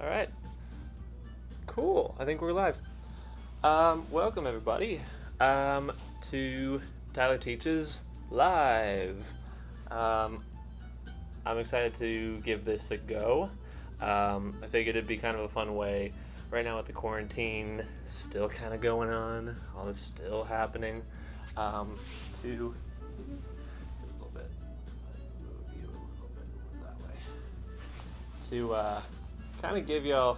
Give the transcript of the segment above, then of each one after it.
All right. Cool. I think we're live. Welcome everybody to Tyler Teaches Live. I'm excited to give this a go. I figured it'd be kind of a fun way right now with the quarantine still kind of going on, all this still happening, to a little bit. Let's move you a little bit that way. To kind of give y'all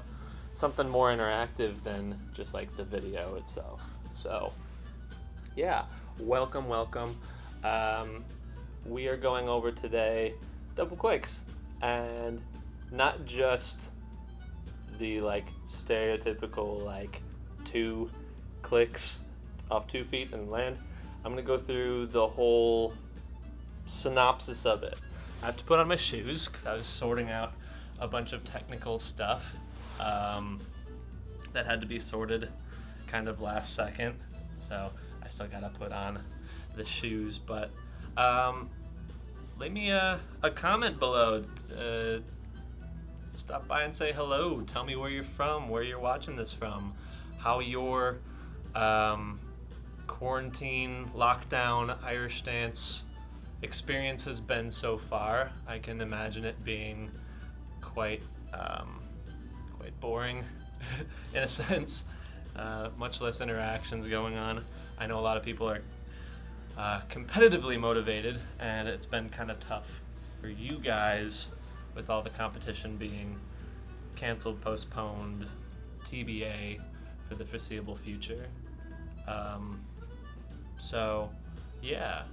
something more interactive than just like the video itself. So yeah, welcome. We are going over today double clicks, and not just the like stereotypical like 2 clicks off 2 feet and land. I'm gonna go through the whole synopsis of it. I have to put on my shoes because I was sorting out a bunch of technical stuff that had to be sorted kind of last second, so I still gotta put on the shoes. But leave me a comment below. Stop by and say hello. Tell me where you're from, where you're watching this from, how your quarantine, lockdown, Irish dance experience has been so far. I can imagine it being quite boring in a sense. Much less interactions going on. I know a lot of people are competitively motivated, and it's been kind of tough for you guys with all the competition being canceled, postponed, TBA for the foreseeable future. So yeah,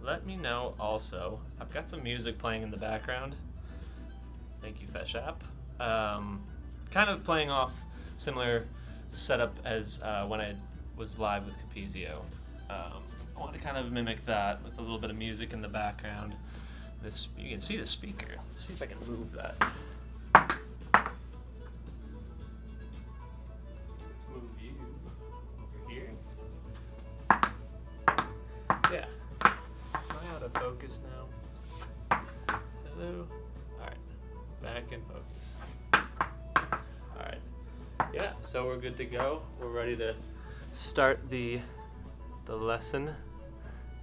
let me know also. I've got some music playing in the background. Thank you, Fesh App. Kind of playing off similar setup as when I was live with Capizio. I want to kind of mimic that with a little bit of music in the background. You can see the speaker. Let's see if I can move that. Let's move you over here. Yeah. Am I out of focus now? Hello? Alright. Back in focus. Alright. Yeah, so we're good to go. We're ready to start the lesson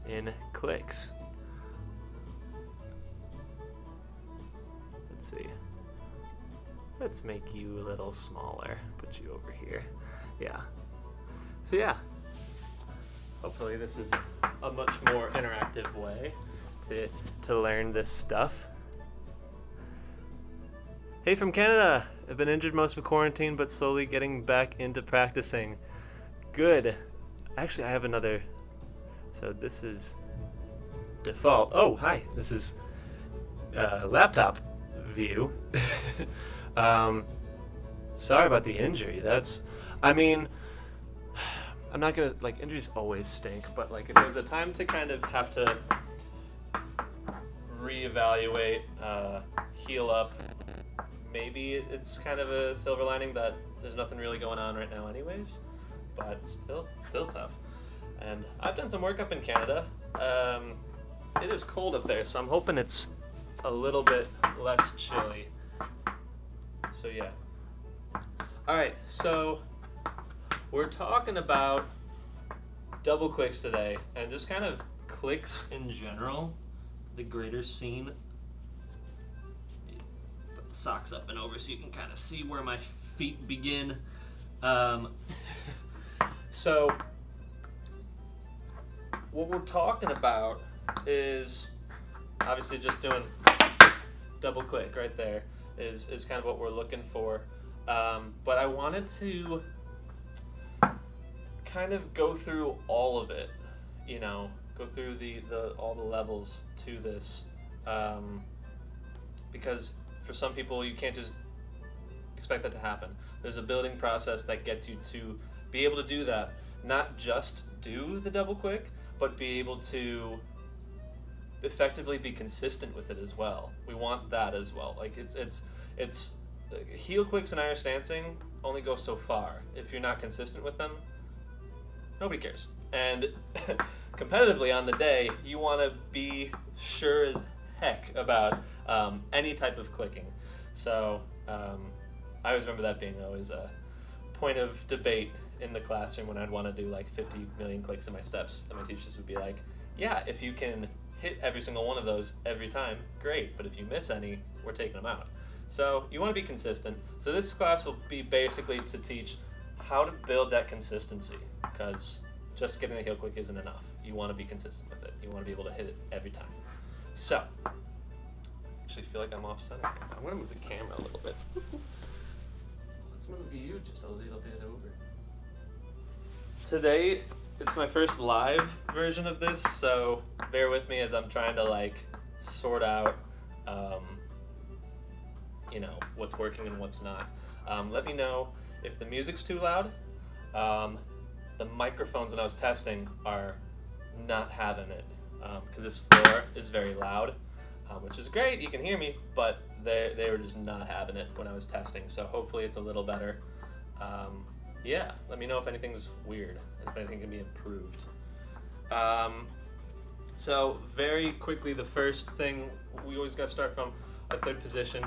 in clicks. Let's see. Let's make you a little smaller. Put you over here. Yeah. So yeah. Hopefully this is a much more interactive way to learn this stuff. Hey from Canada. I've been injured most of quarantine, but slowly getting back into practicing. Good. Actually, I have another. So this is default. Oh, hi. This is laptop view. Sorry about the injury. I'm not gonna, like, injuries always stink, but like if there's a time to kind of have to reevaluate, heal up, maybe it's kind of a silver lining that there's nothing really going on right now anyways, but still tough. And I've done some work up in Canada. It is cold up there, so I'm hoping it's a little bit less chilly. So yeah. Alright, so we're talking about double clicks today, and just kind of clicks in general, the greater scene. Put the socks up and over so you can kind of see where my feet begin. So what we're talking about is obviously just doing double click right there is kind of what we're looking for. But I wanted to kind of go through all of it, go through all the levels to this, because for some people you can't just expect that to happen. There's a building process that gets you to be able to do that, not just do the double click, but be able to effectively be consistent with it as well. We want that as well. Like it's heel clicks and Irish dancing only go so far. If you're not consistent with them, nobody cares. And competitively on the day, you want to be sure as heck about any type of clicking. So I always remember that being always a point of debate in the classroom when I'd want to do like 50 million clicks in my steps, and my teachers would be like, yeah, if you can hit every single one of those every time, great, but if you miss any, we're taking them out. So you want to be consistent. So this class will be basically to teach how to build that consistency, because just getting the heel click isn't enough. You want to be consistent with it. You want to be able to hit it every time. So, actually feel like I'm off center. I'm going to move the camera a little bit. Let's move you just a little bit over. Today, it's my first live version of this, so bear with me as I'm trying to like sort out, you know, what's working and what's not. Let me know if the music's too loud. The microphones when I was testing are not having it, because this floor is very loud, which is great, you can hear me, but they were just not having it when I was testing, so hopefully it's a little better. Yeah, let me know if anything's weird, and if anything can be improved. So very quickly, the first thing, we always got to start from a third position,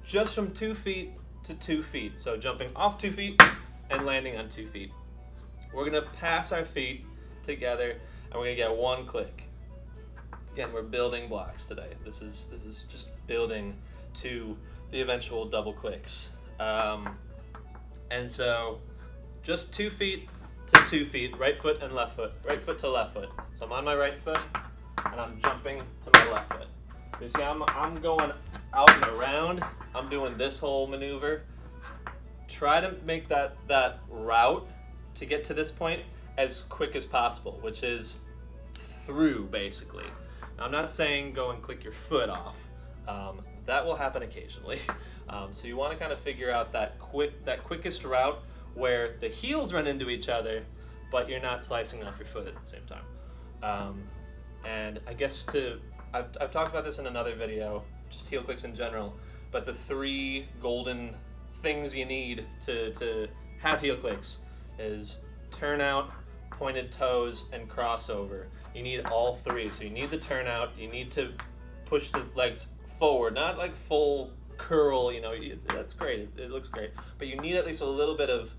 just from 2 feet to 2 feet, so jumping off 2 feet and landing on 2 feet. We're gonna pass our feet together, and we're gonna get 1 click. Again, we're building blocks today. This is just building to the eventual double clicks. And so, just 2 feet to 2 feet, right foot and left foot, right foot to left foot. So I'm on my right foot, and I'm jumping to my left foot. You see, I'm going out and around. I'm doing this whole maneuver. Try to make that route to get to this point as quick as possible, which is through, basically. Now, I'm not saying go and click your foot off. That will happen occasionally. So you want to kind of figure out that quickest route where the heels run into each other, but you're not slicing off your foot at the same time. And I guess I've talked about this in another video, just heel clicks in general, but the 3 golden things you need to have heel clicks is turnout, pointed toes, and crossover. You need all 3. So you need the turnout, you need to push the legs forward, not like full curl, you know, that's great, it looks great, but you need at least a little bit of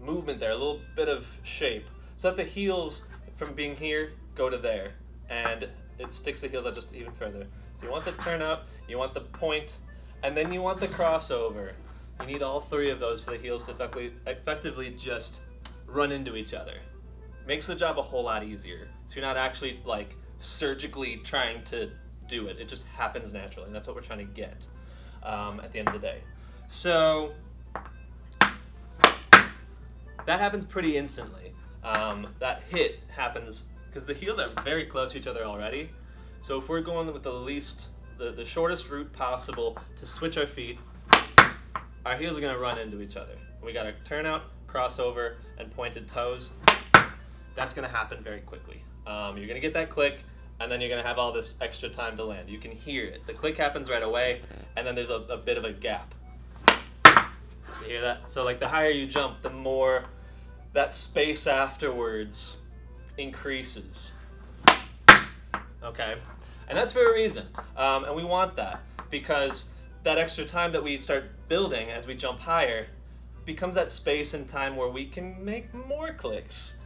movement there, a little bit of shape, so that the heels from being here go to there, and it sticks the heels out just even further. So you want the turnout, you want the point, and then you want the crossover. You need all 3 of those for the heels to effectively just run into each other. Makes the job a whole lot easier. So you're not actually like surgically trying to do it. It just happens naturally, and that's what we're trying to get at the end of the day. So that happens pretty instantly. That hit happens because the heels are very close to each other already. So if we're going with the shortest route possible to switch our feet, our heels are going to run into each other. We got a turnout, crossover, and pointed toes. That's going to happen very quickly. You're going to get that click, and then you're going to have all this extra time to land. You can hear it. The click happens right away, and then there's a bit of a gap. You hear that? So like the higher you jump, the more that space afterwards increases. Okay? And that's for a reason. And we want that because that extra time that we start building as we jump higher becomes that space and time where we can make more clicks,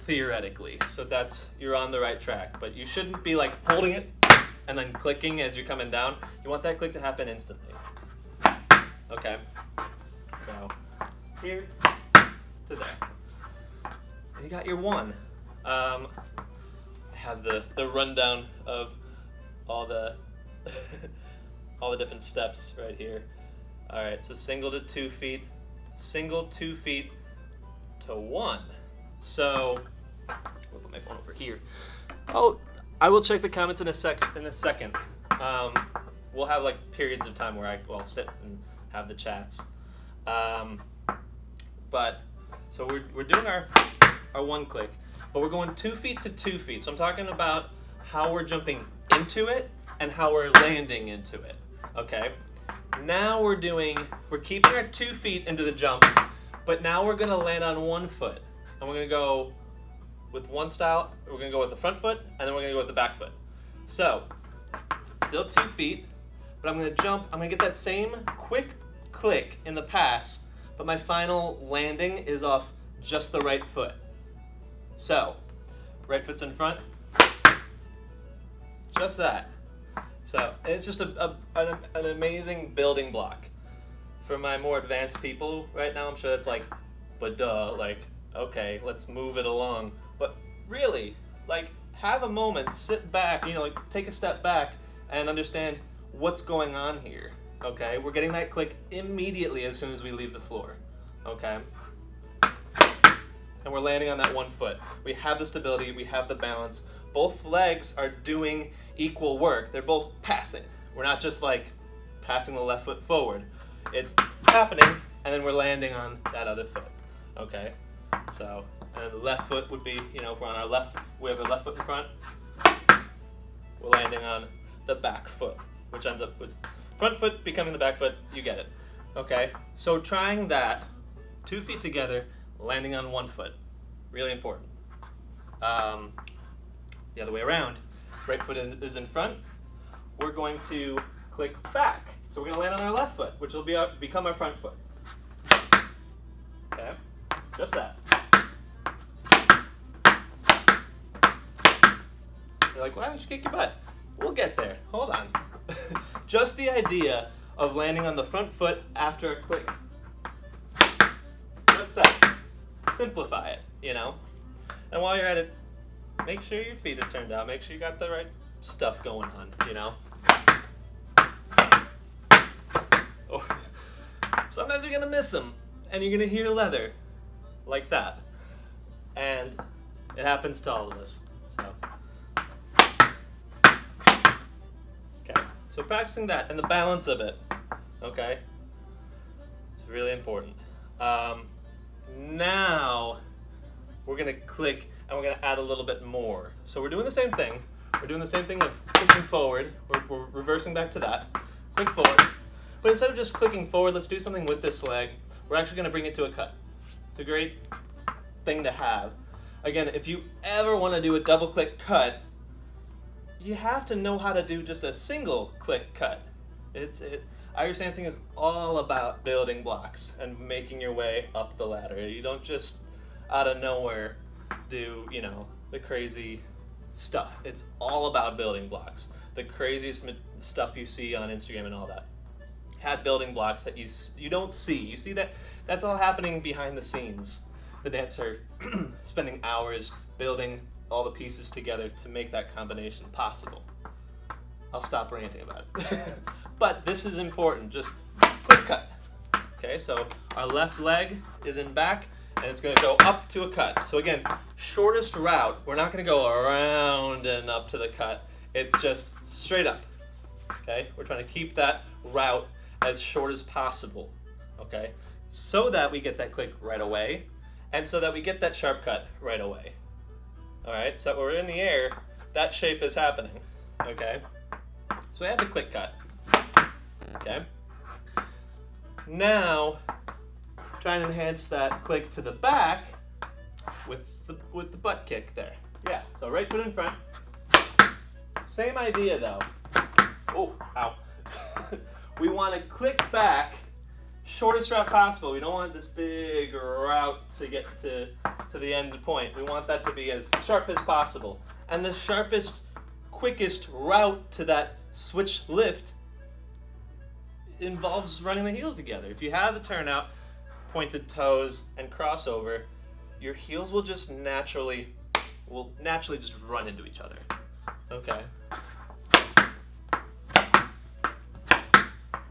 theoretically. So you're on the right track, but you shouldn't be like holding it and then clicking as you're coming down. You want that click to happen instantly. Okay, so here to there. And you got your 1. I have the rundown of all the all the different steps right here. All right, so single to 2 feet, single 2 feet to 1. So we'll put my phone over here. Oh, I will check the comments in a second. We'll have like periods of time where I'll sit and have the chats. But so we're doing our 1 click, but we're going 2 feet to 2 feet. So I'm talking about how we're jumping into it and how we're landing into it. Okay. Now we're keeping our 2 feet into the jump, but now we're gonna land on 1 foot, and we're gonna go with one style. We're gonna go with the front foot, and then we're gonna go with the back foot. So still 2 feet, but I'm going to jump. I'm going to get that same quick click in the pass, but my final landing is off just the right foot. So, right foot's in front, just that. So, it's just an amazing building block. For my more advanced people right now, I'm sure that's like, but duh, like, okay, let's move it along. But really, like, have a moment, sit back, you know, like, take a step back and understand what's going on here, okay? We're getting that click immediately as soon as we leave the floor, okay? And we're landing on that one foot. We have the stability, we have the balance. Both legs are doing equal work. They're both passing. We're not just like passing the left foot forward. It's happening, and then we're landing on that other foot, okay? So, and the left foot would be, you know, if we're on our left, we have our left foot in front, we're landing on the back foot, which ends up with front foot becoming the back foot, you get it, okay? So trying that, 2 feet together, landing on one foot, really important. The other way around, right foot is in front, we're going to click back. So we're going to land on our left foot, which will become our front foot. Okay, just that. You're like, why don't you kick your butt? We'll get there, hold on. Just the idea of landing on the front foot after a click. Just that. Simplify it, you know? And while you're at it, make sure your feet are turned out. Make sure you got the right stuff going on, you know? Or sometimes you're gonna miss them, and you're gonna hear leather, like that. And it happens to all of us, so. Okay, so practicing that and the balance of it, okay? It's really important. Now, we're gonna click and we're gonna add a little bit more. So we're doing the same thing. We're doing the same thing of clicking forward. We're reversing back to that. Click forward. But instead of just clicking forward, let's do something with this leg. We're actually gonna bring it to a cut. It's a great thing to have. Again, if you ever wanna do a double click cut, you have to know how to do just a single click cut. Irish dancing is all about building blocks and making your way up the ladder. You don't just out of nowhere do, you know, the crazy stuff. It's all about building blocks. The craziest stuff you see on Instagram and all that. Had building blocks that you don't see. You see that's all happening behind the scenes. The dancer spending hours building all the pieces together to make that combination possible. I'll stop ranting about it. But this is important, just quick cut. Okay, so our left leg is in back, and it's gonna go up to a cut. So again, shortest route, we're not gonna go around and up to the cut. It's just straight up, okay? We're trying to keep that route as short as possible, okay? So that we get that click right away, and so that we get that sharp cut right away. All right, so we're in the air, that shape is happening, okay? So we have the click cut, okay? Now, try and enhance that click to the back with the butt kick there. Yeah, so right foot in front. Same idea though. Oh, ow. We want to click back, shortest route possible. We don't want this big route to get to the end point. We want that to be as sharp as possible. And the sharpest, quickest route to that switch lift involves running the heels together. If you have a turnout, pointed toes, and crossover, your heels will naturally just run into each other. Okay.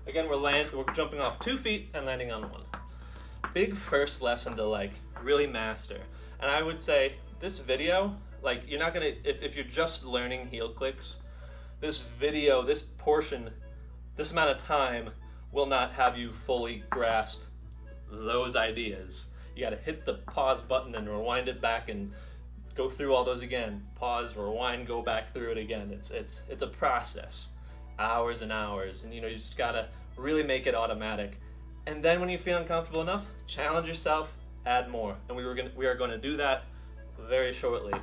Again, we're jumping off 2 feet and landing on one. Big first lesson to like really master. And I would say this video, like you're not gonna, if you're just learning heel clicks, this video, this portion, this amount of time will not have you fully grasp those ideas. You gotta hit the pause button and rewind it back and go through all those again. Pause, rewind, go back through it again. It's a process, hours and hours, and you just gotta really make it automatic. And then when you feel uncomfortable enough, challenge yourself, add more. And we are going to do that very shortly.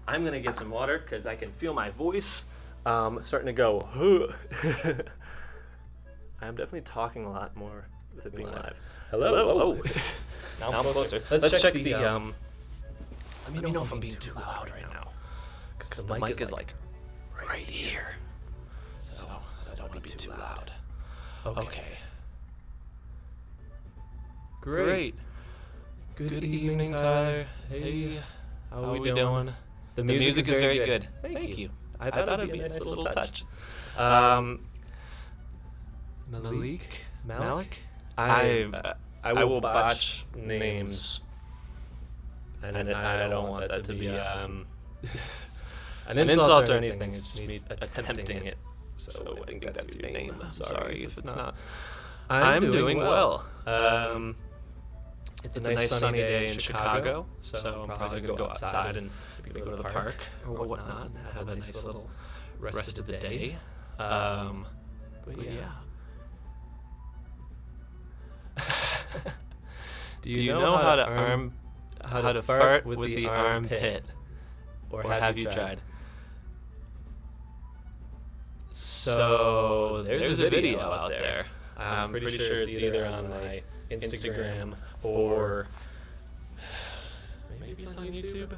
I'm gonna get some water because I can feel my voice starting to go. I'm definitely talking a lot more with it being live. Hello. Oh. Now I'm closer. Let's check the let me know if I'm being too loud right now. Because the mic is like right here. So I don't want to be too loud. Okay. Great. Good evening, Tyler. Hey, how are we doing? The music is very good. Thank you. I thought it'd be a nice little touch. Malik? I will botch names, and I don't want that to be an insult or anything. It's just me attempting it. So I think that's your name. I'm sorry if it's not. I'm doing well. It's a nice sunny day in Chicago, so I'm probably going to go outside and maybe go to the park or whatnot and have a nice little rest of the day. But yeah. Do you know how to fart with the armpit? Or have you tried? So there's a video out there. I'm pretty sure it's either on my Instagram or maybe it's on YouTube.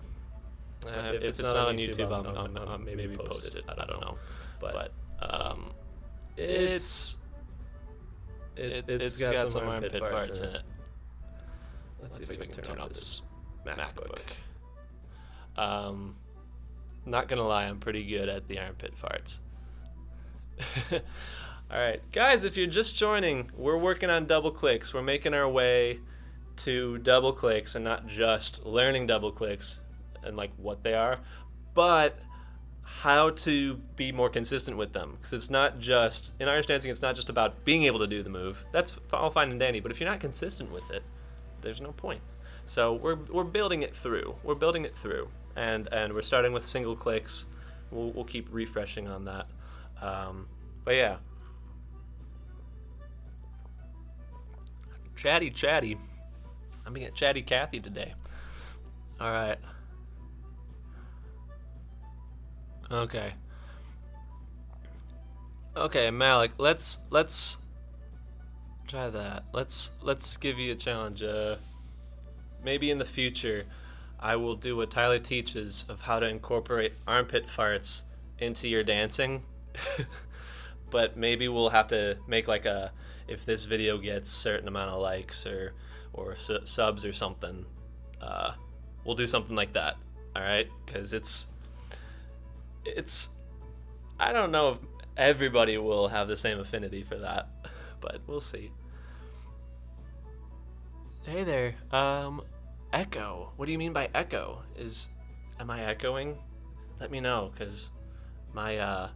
If it's not on YouTube, I'll maybe post it. I don't know, but it's got some armpit farts in it. Let's see if I can turn off this MacBook. Not gonna lie, I'm pretty good at the armpit farts. Alright, guys, if you're just joining, we're working on double clicks. We're making our way to double clicks and not just learning double clicks and like what they are, but how to be more consistent with them. Because it's not just, in our understanding, it's not just about being able to do the move. That's all fine and dandy, but if you're not consistent with it, there's no point. So we're building it through. We're building it through, and we're starting with single clicks. We'll keep refreshing on that. But yeah. Chatty. I'm being a chatty Cathy today. All right. Okay, Malik. Let's try that. Let's give you a challenge. Maybe in the future, I will do what Tyler teaches of how to incorporate armpit farts into your dancing. But maybe we'll have to make like if this video gets certain amount of likes or subs or something, we'll do something like that. All right, because it's I don't know if everybody will have the same affinity for that, but we'll see. Hey there. Echo. What do you mean by echo? Am I echoing? Let me know, because my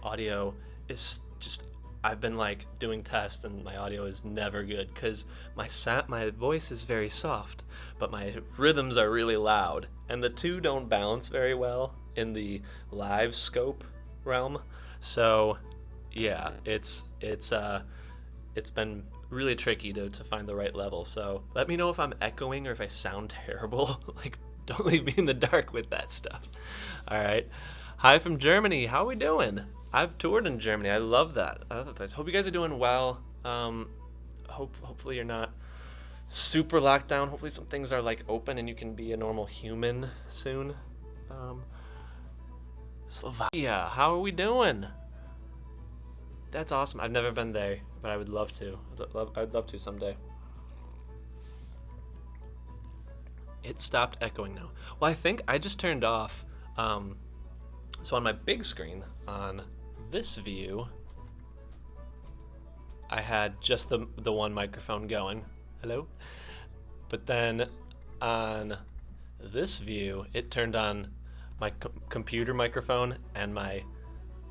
audio is just, I've been like doing tests and my audio is never good because my voice is very soft, but my rhythms are really loud, and the two don't balance very well in the live scope realm. So yeah, it's been really tricky to find the right level. So let me know if I'm echoing or if I sound terrible. Like, don't leave me in the dark with that stuff. All right. Hi from Germany. How are we doing? I've toured in Germany. I love that. I love that place. Hope you guys are doing well. Hopefully you're not super locked down. Hopefully some things are like open and you can be a normal human soon. Slovakia. How are we doing? That's awesome. I've never been there, but I would love to. I'd love to someday. It stopped echoing now. Well, I think I just turned off. So on my big screen, on this view, I had just the one microphone going. Hello? But then on this view, it turned on my computer microphone and my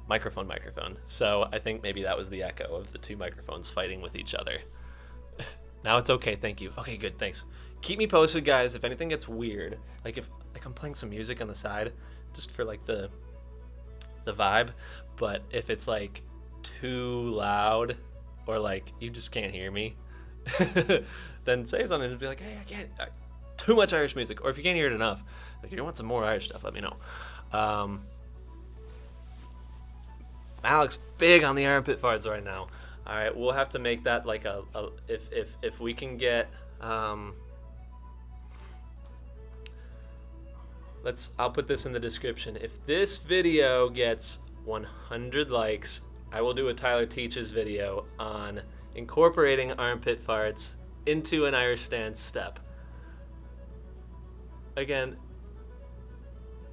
microphone. So I think maybe that was the echo of the two microphones fighting with each other. Now it's okay, thank you. Okay, good, thanks. Keep me posted, guys, if anything gets weird. Like if I'm playing some music on the side, just for like the vibe, but if it's like too loud or like you just can't hear me, then say something. Just be like, hey, I can't. Too much Irish music, or if you can't hear it enough, like if you want some more Irish stuff, let me know. Alex, big on the armpit farts right now. All right, we'll have to make that like if we can get I'll put this in the description. If this video gets 100 likes, I will do a Tyler Teaches video on incorporating armpit farts into an Irish dance step. Again,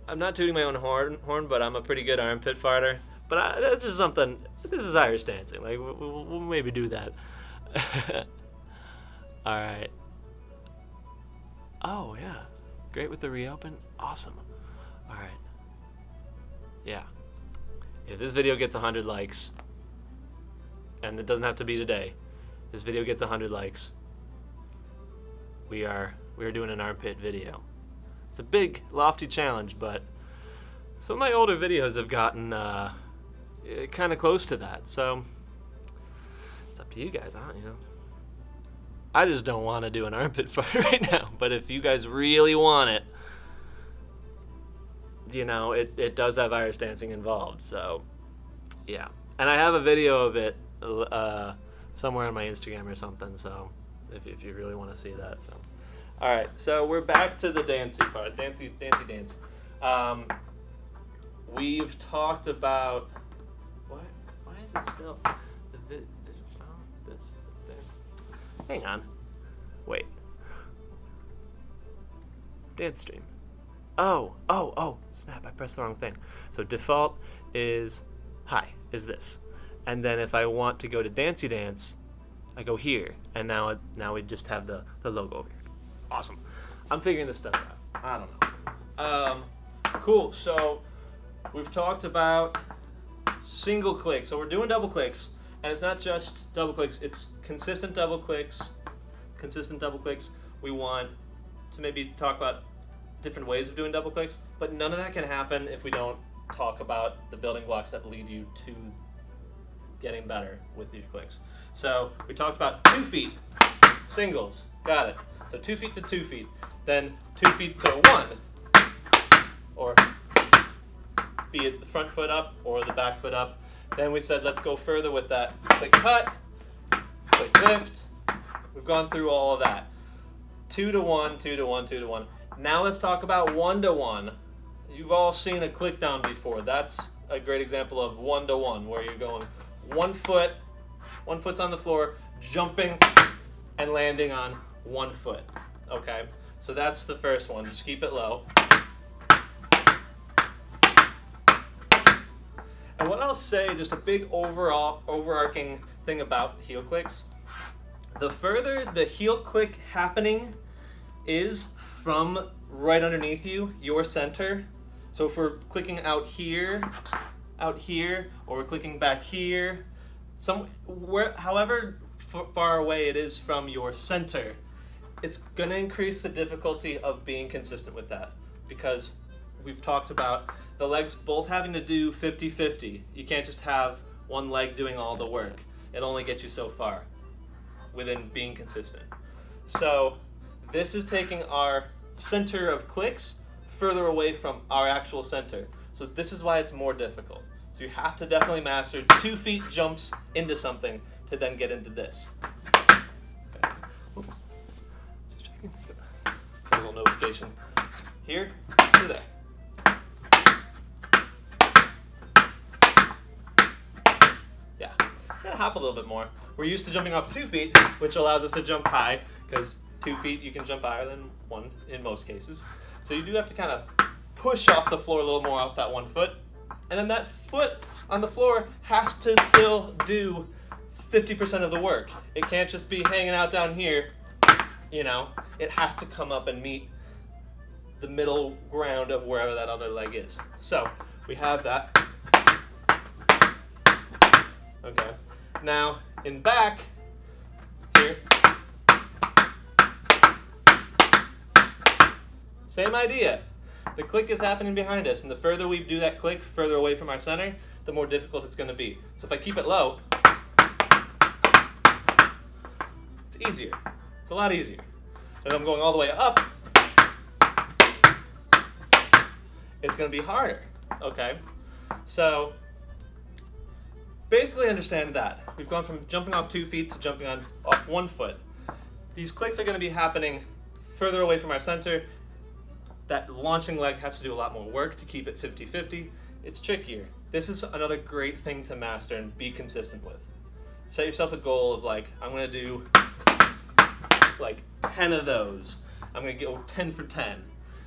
I'm not tooting my own horn, but I'm a pretty good armpit farter. But that's just something. This is Irish dancing. Like we'll maybe do that. All right. Oh yeah, great with the reopen. Awesome. All right. Yeah. If this video gets 100 likes, and it doesn't have to be today, this video gets 100 likes, we are doing an armpit video. It's a big, lofty challenge, but some of my older videos have gotten kind of close to that. So it's up to you guys, huh? You know, I just don't want to do an armpit fart right now. But if you guys really want it, you know, it does have Irish dancing involved. So yeah, and I have a video of it somewhere on my Instagram or something. So if you really want to see that, so. All right, so we're back to the dancing part. Dancey dance. We've talked about why is it still the this is there. Hang on. Wait. Dance stream. Oh, snap, I pressed the wrong thing. So default is is this. And then if I want to go to Dancey Dance, I go here. And now we just have the logo over here. Awesome. I'm figuring this stuff out. I don't know. Cool. So we've talked about single clicks. So we're doing double clicks, and it's not just double clicks. It's consistent double clicks. We want to maybe talk about different ways of doing double clicks, but none of that can happen if we don't talk about the building blocks that lead you to getting better with these clicks. So we talked about 2 feet, singles. Got it. So 2 feet to 2 feet, then 2 feet to 1, or be it the front foot up or the back foot up. Then we said let's go further with that. Click cut, click lift. We've gone through all of that. 2 to 1, 2 to 1, 2 to 1. Now let's talk about 1 to 1. You've all seen a click down before. That's a great example of 1 to 1, where you're going one foot's on the floor, jumping and landing on 1 foot. Okay, so that's the first one. Just keep it low. And what I'll say, just a big overarching thing about heel clicks, the further the heel click happening is from right underneath you, your center. So if we're clicking out here, or we're clicking back here, however far away it is from your center, it's going to increase the difficulty of being consistent with that, because we've talked about the legs both having to do 50-50. You can't just have one leg doing all the work. It'll only get you so far within being consistent. So this is taking our center of clicks further away from our actual center. So this is why it's more difficult. So you have to definitely master 2 feet jumps into something to then get into this. Okay. Oops. Just checking. A little notification here to there. Yeah, gotta hop a little bit more. We're used to jumping off 2 feet, which allows us to jump high, because 2 feet you can jump higher than 1 in most cases. So you do have to kind of push off the floor a little more off that 1 foot. And then that foot on the floor has to still do 50% of the work. It can't just be hanging out down here, you know. It has to come up and meet the middle ground of wherever that other leg is. So we have that. Okay. Now in back here, same idea. The click is happening behind us, and the further we do that click further away from our center, the more difficult it's going to be. So if I keep it low, it's easier. It's a lot easier. So if I'm going all the way up, it's going to be harder. Okay? So basically understand that. We've gone from jumping off 2 feet to jumping off 1 foot. These clicks are going to be happening further away from our center. That launching leg has to do a lot more work to keep it 50-50. It's trickier. This is another great thing to master and be consistent with. Set yourself a goal of like, I'm going to do like 10 of those. I'm going to go 10 for 10.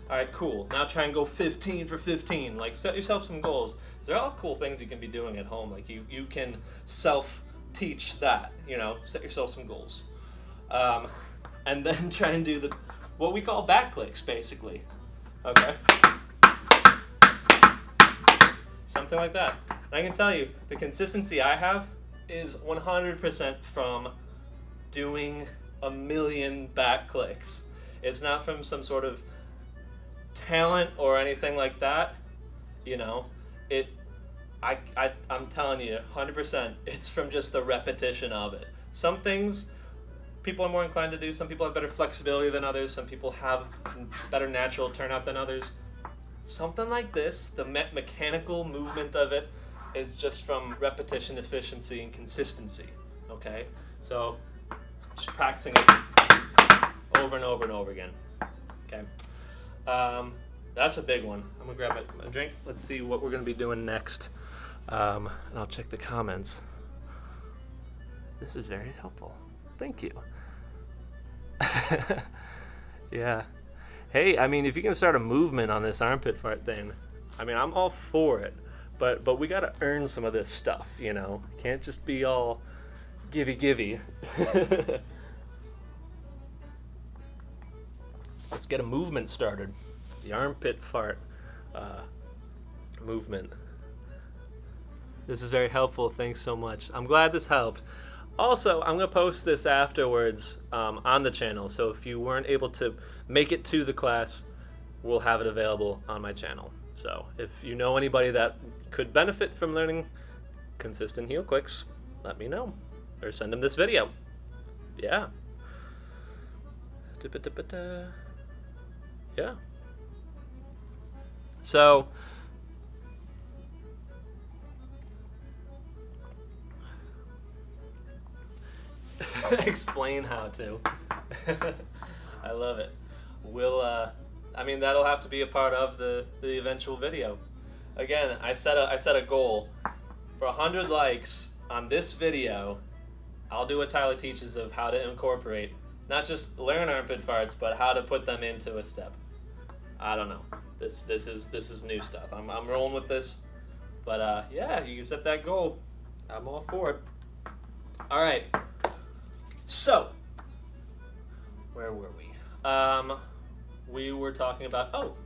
All right, cool. Now try and go 15 for 15. Like, set yourself some goals. They're all cool things you can be doing at home. Like, you can self-teach that, you know, set yourself some goals. And then try and do what we call back clicks, basically. Okay? Something like that. And I can tell you, the consistency I have is 100% from doing a million back clicks. It's not from some sort of talent or anything like that, you know. I'm telling you, 100%, it's from just the repetition of it. Some things people are more inclined to do. Some people have better flexibility than others. Some people have better natural turnout than others. Something like this, the mechanical movement of it, is just from repetition, efficiency, and consistency, okay? So just practicing it over and over and over again, okay? That's a big one. I'm gonna grab my drink. Let's see what we're gonna be doing next. And I'll check the comments. This is very helpful. Thank you. Yeah. Hey, I mean, if you can start a movement on this armpit fart thing, I mean, I'm all for it. But we gotta earn some of this stuff, you know? Can't just be all givey. Let's get a movement started. The armpit fart movement. This is very helpful. Thanks so much. I'm glad this helped. Also, I'm going to post this afterwards on the channel. So if you weren't able to make it to the class, we'll have it available on my channel. So if you know anybody that could benefit from learning consistent heel clicks, let me know. Or send them this video. Yeah. Yeah. So, explain how to. I love it. I mean, that'll have to be a part of the eventual video. Again, I set a goal for 100 likes on this video. I'll do what Tyler teaches of how to incorporate, not just learn armpit farts, but how to put them into a step. I don't know. This is new stuff. I'm rolling with this, but yeah, you can set that goal. I'm all for it. All right. So, where were we? We were talking about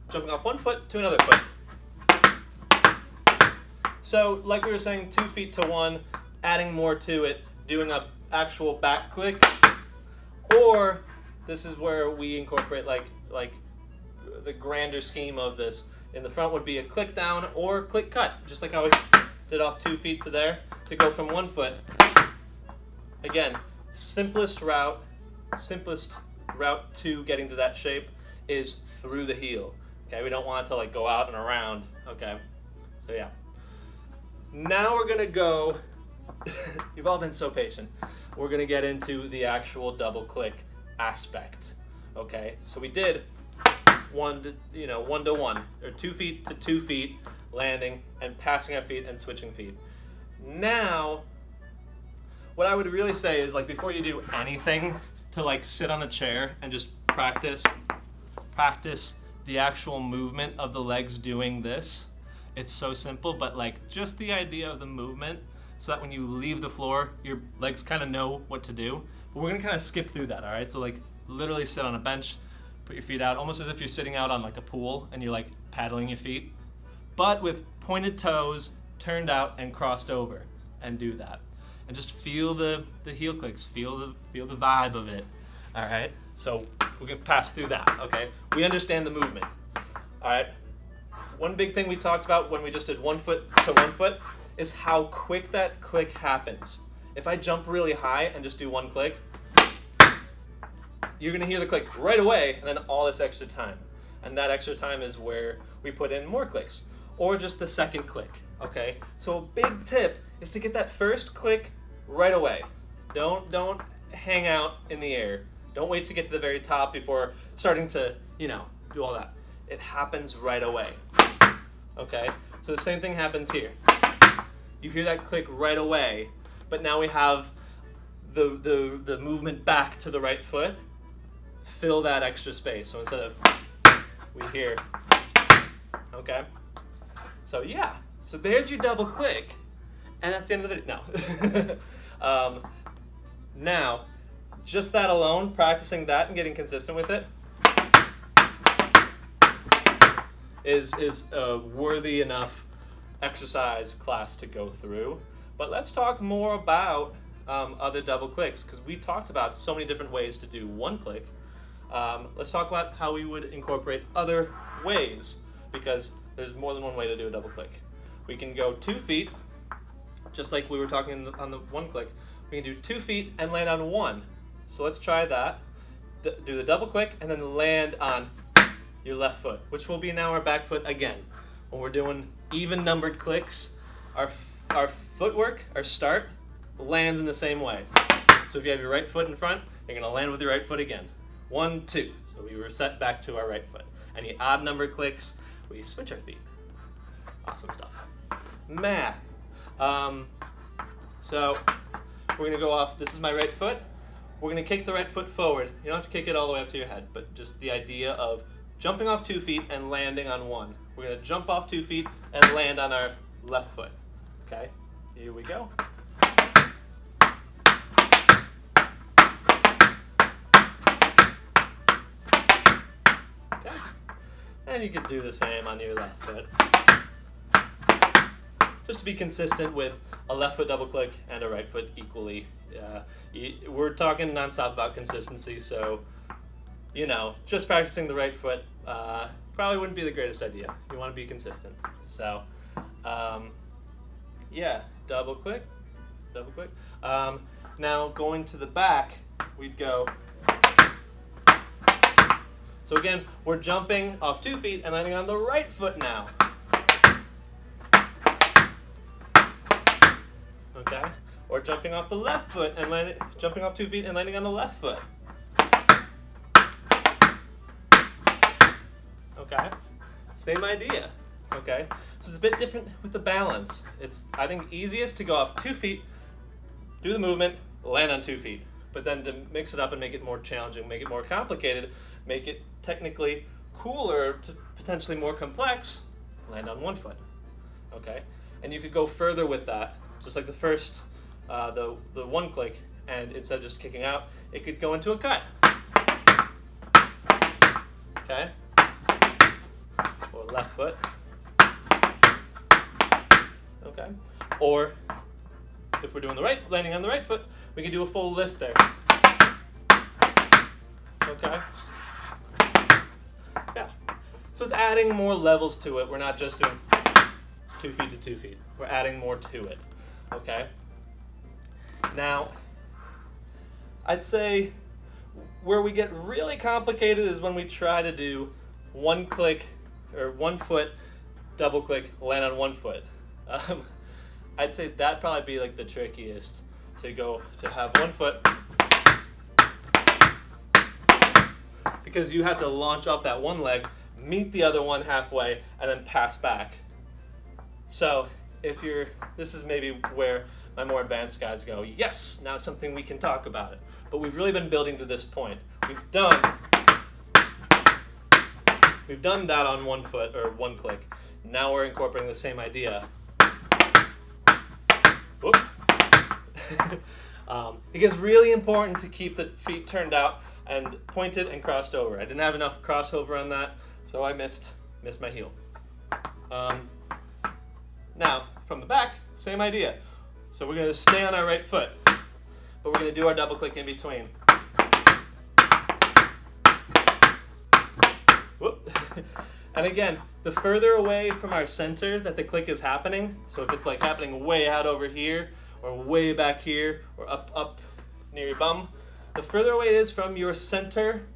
jumping off 1 foot to another foot. So, like we were saying, 2 feet to 1, adding more to it, doing a actual back click, or this is where we incorporate like the grander scheme of this. In the front would be a click down or click cut, just like how we did off 2 feet to there to go from 1 foot. Again, simplest route to getting to that shape is through the heel. Okay, we don't want it to like go out and around. Okay, so yeah. Now we're gonna go. You've all been so patient. We're gonna get into the actual double click aspect. Okay, so we did 1 to 1, or 2 feet to 2 feet, landing and passing our feet and switching feet. Now, what I would really say is, like, before you do anything, to like sit on a chair and just practice the actual movement of the legs doing this. It's so simple, but like just the idea of the movement, so that when you leave the floor, your legs kind of know what to do. But we're gonna kind of skip through that, all right? So like literally sit on a bench, put your feet out, almost as if you're sitting out on like a pool and you're like paddling your feet, but with pointed toes, turned out and crossed over, and do that. And just feel the heel clicks, feel the vibe of it, all right? So we're gonna pass through that, okay? We understand the movement, all right? One big thing we talked about when we just did 1 foot to 1 foot is how quick that click happens. If I jump really high and just do 1 click, you're gonna hear the click right away, and then all this extra time. And that extra time is where we put in more clicks, or just the second click, Okay, so a big tip is to get that first click right away. Don't hang out in the air. Don't wait to get to the very top before starting to, do all that. It happens right away. Okay, so the same thing happens here. You hear that click right away, but now we have the movement back to the right foot. Fill that extra space. So instead of we hear, okay? So yeah, so there's your double click, and that's the end of the video. No. Now, just that alone, practicing that and getting consistent with it is a worthy enough exercise class to go through. But let's talk more about other double clicks, because we talked about so many different ways to do one click. Let's talk about how we would incorporate other ways, because there's more than one way to do a double click. We can go 2 feet, just like we were talking on the one click. We can do 2 feet and land on 1. So let's try that. Do the double click and then land on your left foot, which will be now our back foot again. When we're doing even numbered clicks, our footwork, our start, lands in the same way. So if you have your right foot in front, you're going to land with your right foot again. 1, 2. So we reset back to our right foot. Any odd number clicks, we switch our feet. Awesome stuff. Math. So we're going to go off, this is my right foot. We're going to kick the right foot forward. You don't have to kick it all the way up to your head, but just the idea of jumping off 2 feet and landing on 1. We're going to jump off 2 feet and land on our left foot. Okay, here we go. Okay, and you can do the same on your left foot. Just to be consistent with a left foot double click and a right foot equally. We're talking nonstop about consistency, so just practicing the right foot probably wouldn't be the greatest idea. You want to be consistent. So, yeah, double click. Now going to the back, we'd go. So again, we're jumping off 2 feet and landing on the right foot now. Okay, or jumping off the left foot and jumping off 2 feet and landing on the left foot. Okay, same idea. Okay, so it's a bit different with the balance. It's, I think, easiest to go off 2 feet, do the movement, land on 2 feet. But then to mix it up and make it more challenging, make it more complicated, make it technically cooler, to potentially more complex, land on 1 foot. Okay, and you could go further with that. Just like the first, the one click, and instead of just kicking out, it could go into a cut. Okay? Or left foot. Okay? Or if we're doing the right, landing on the right foot, we can do a full lift there. Okay? Yeah. So it's adding more levels to it. We're not just doing 2 feet to 2 feet. We're adding more to it. Okay. Now, I'd say where we get really complicated is when we try to do 1 click or 1 foot, double click, land on 1 foot. I'd say that'd probably be like the trickiest to have 1 foot, because you have to launch off that one leg, meet the other one halfway, and then pass back. So this is maybe where my more advanced guys go, yes, now it's something we can talk about it. But we've really been building to this point. We've done that on 1 foot or 1 click. Now we're incorporating the same idea. Whoop. It gets really important to keep the feet turned out and pointed and crossed over. I didn't have enough crossover on that, so I missed my heel. Now, from the back, same idea. So we're going to stay on our right foot, but we're going to do our double click in between. Whoop. And again, the further away from our center that the click is happening, so if it's like happening way out over here, or way back here, or up near your bum, the further away it is from your center,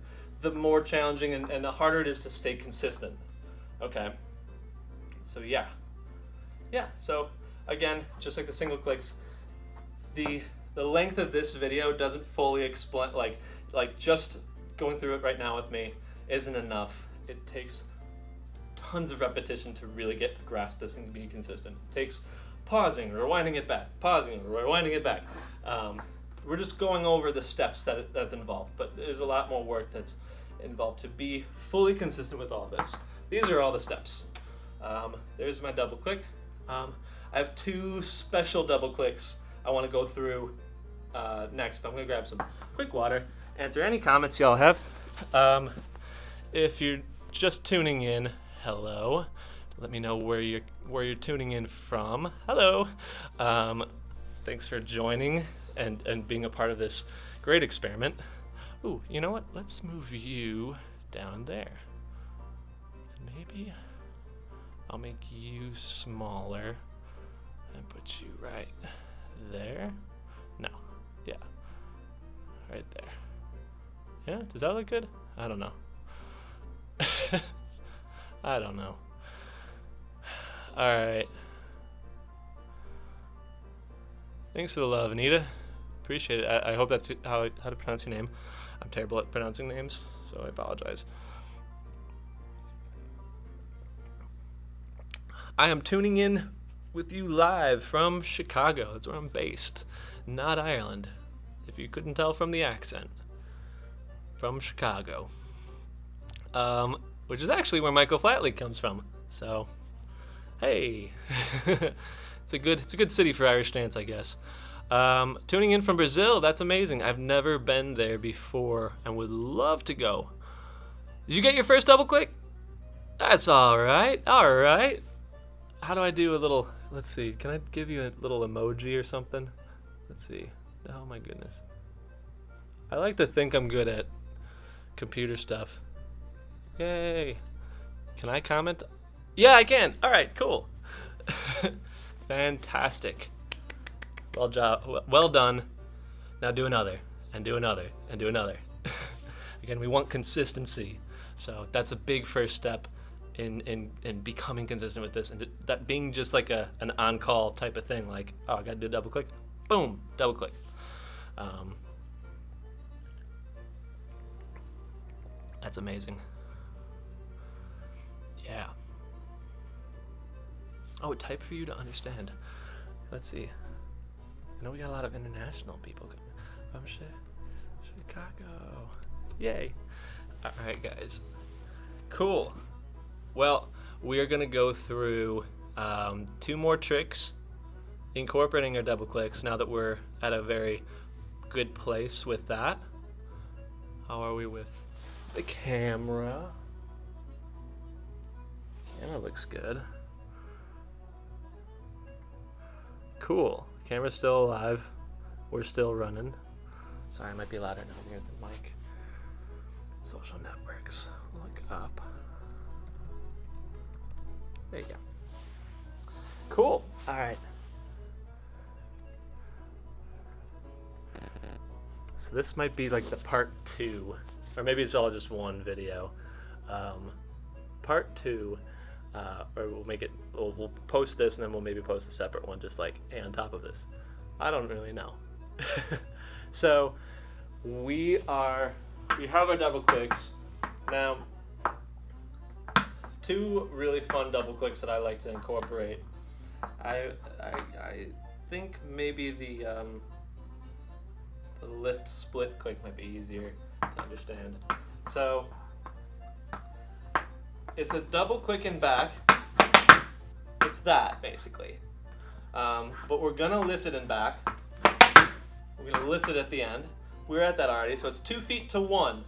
the more challenging and the harder it is to stay consistent. Okay, so yeah. yeah, so again, just like the single clicks, the length of this video doesn't fully explain, like just going through it right now with me isn't enough. It takes tons of repetition to really grasp this and be consistent. It takes pausing, rewinding it back, pausing, rewinding it back. We're just going over the steps that's involved, but there's a lot more work that's involved to be fully consistent with all this. These are all the steps. There's my double click. I have two special double clicks I want to go through next, but I'm going to grab some quick water, answer any comments y'all have. If you're just tuning in, hello. Let me know where you're tuning in from. Hello. Thanks for joining and being a part of this great experiment. Ooh, you know what? Let's move you down there. And maybe I'll make you smaller and put you right there. No. Yeah. Right there. Yeah? Does that look good? I don't know. I don't know. Alright. Thanks for the love, Anita. Appreciate it. I hope that's how to pronounce your name. I'm terrible at pronouncing names, so I apologize. I am tuning in with you live from Chicago. That's where I'm based, not Ireland, if you couldn't tell from the accent. From Chicago. Which is actually where Michael Flatley comes from. So, hey. It's a good city for Irish dance, I guess. Tuning in from Brazil, that's amazing. I've never been there before and would love to go. Did you get your first double click? That's alright. Alright. How do I do a little, let's see, can I give you a little emoji or something? Let's see. Oh my goodness. I like to think I'm good at computer stuff. Yay. Can I comment? Yeah, I can. Alright, cool. Fantastic. Well done. Now do another, and do another, and do another. Again, we want consistency. So that's a big first step in becoming consistent with this, and that being just like an on-call type of thing, like, oh, I gotta do a double click, boom, double click. That's amazing. Yeah. Oh, type for you to understand. Let's see. I know we got a lot of international people from Chicago. Yay. All right, guys. Cool. Well, we are going to go through 2 more tricks incorporating our double clicks now that we're at a very good place with that. How are we with the camera? Camera looks good. Cool. Camera's still alive. We're still running. Sorry, I might be louder now near the mic. Social networks. Look up. There you go. Cool. All right. So this might be like the part 2, or maybe it's all just one video. Part 2. Or we'll post this and then we'll maybe post a separate one just like on top of this. I don't really know. So we have our double clicks. Now, 2 really fun double clicks that I like to incorporate. I think maybe the lift split click might be easier to understand. So it's a double click and back. It's that, basically. But we're gonna lift it and back. We're gonna lift it at the end. We're at that already, so it's 2 feet to 1.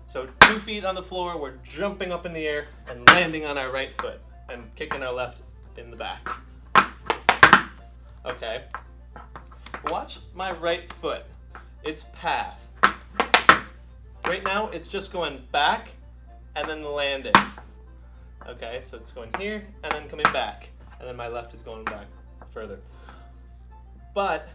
So 2 feet on the floor, we're jumping up in the air and landing on our right foot and kicking our left in the back. Okay. Watch my right foot. Its path. Right now, it's just going back and then landing. Okay, so it's going here and then coming back, and then my left is going back further. But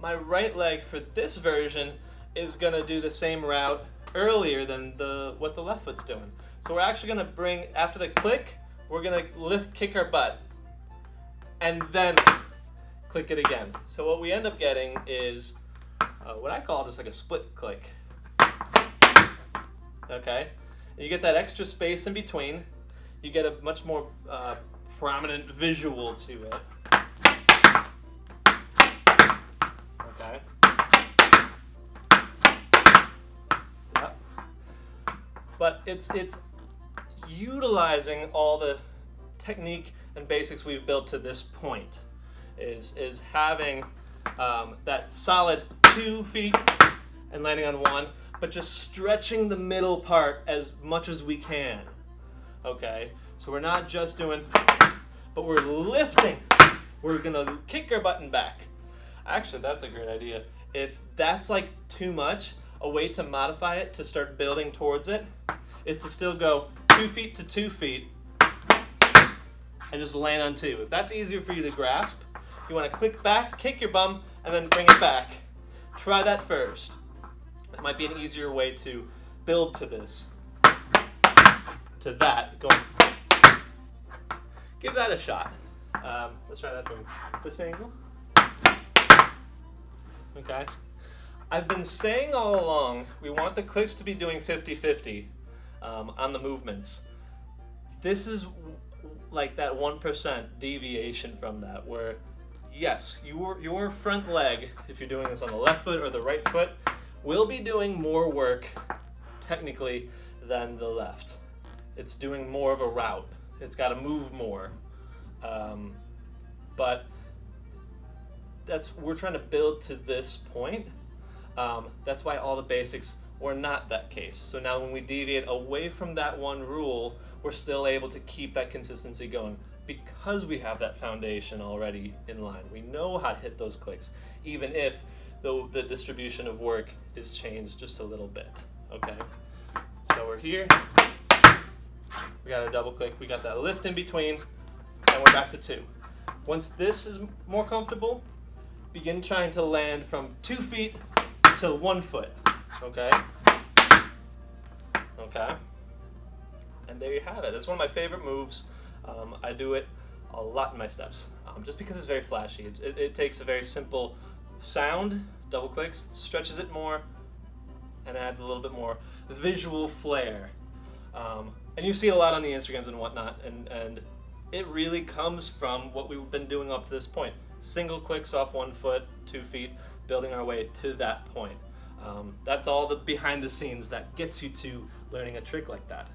my right leg for this version is gonna do the same route earlier than what the left foot's doing. So we're actually gonna bring, after the click, we're gonna kick our butt. and then click it again. So what we end up getting is what I call just like a split click. Okay? And you get that extra space in between. You get a much more prominent visual to it. Okay? Yep. But it's utilizing all the technique and basics we've built to this point. Is having that solid 2 feet and landing on 1, but just stretching the middle part as much as we can. Okay, so we're not just doing, but we're lifting. We're gonna kick our button back. Actually, that's a great idea. If that's like too much, a way to modify it to start building towards it is to still go 2 feet to 2 feet and just land on 2. If that's easier for you to grasp, you want to click back, kick your bum, and then bring it back. Try that first. It might be an easier way to build to this. To that, going. Give that a shot. Let's try that from this angle. Okay. I've been saying all along, we want the clicks to be doing 50-50 on the movements. This is like that 1% deviation from that, where yes, your front leg, if you're doing this on the left foot or the right foot, will be doing more work technically than the left. It's doing more of a route. It's got to move more. But we're trying to build to this point. That's why all the basics were not that case. So now when we deviate away from that one rule, we're still able to keep that consistency going because we have that foundation already in line. We know how to hit those clicks, even if the distribution of work is changed just a little bit. Okay, so we're here. We got a double click. We got that lift in between, and we're back to 2. Once this is more comfortable, begin trying to land from 2 feet to 1 foot. Okay. Okay. And there you have it. It's one of my favorite moves. I do it a lot in my steps, just because it's very flashy. It takes a very simple sound, double clicks, stretches it more, and adds a little bit more visual flair. And you see it a lot on the Instagrams and whatnot, and it really comes from what we've been doing up to this point. Single clicks off 1 foot, 2 feet, building our way to that point. That's all the behind the scenes that gets you to learning a trick like that.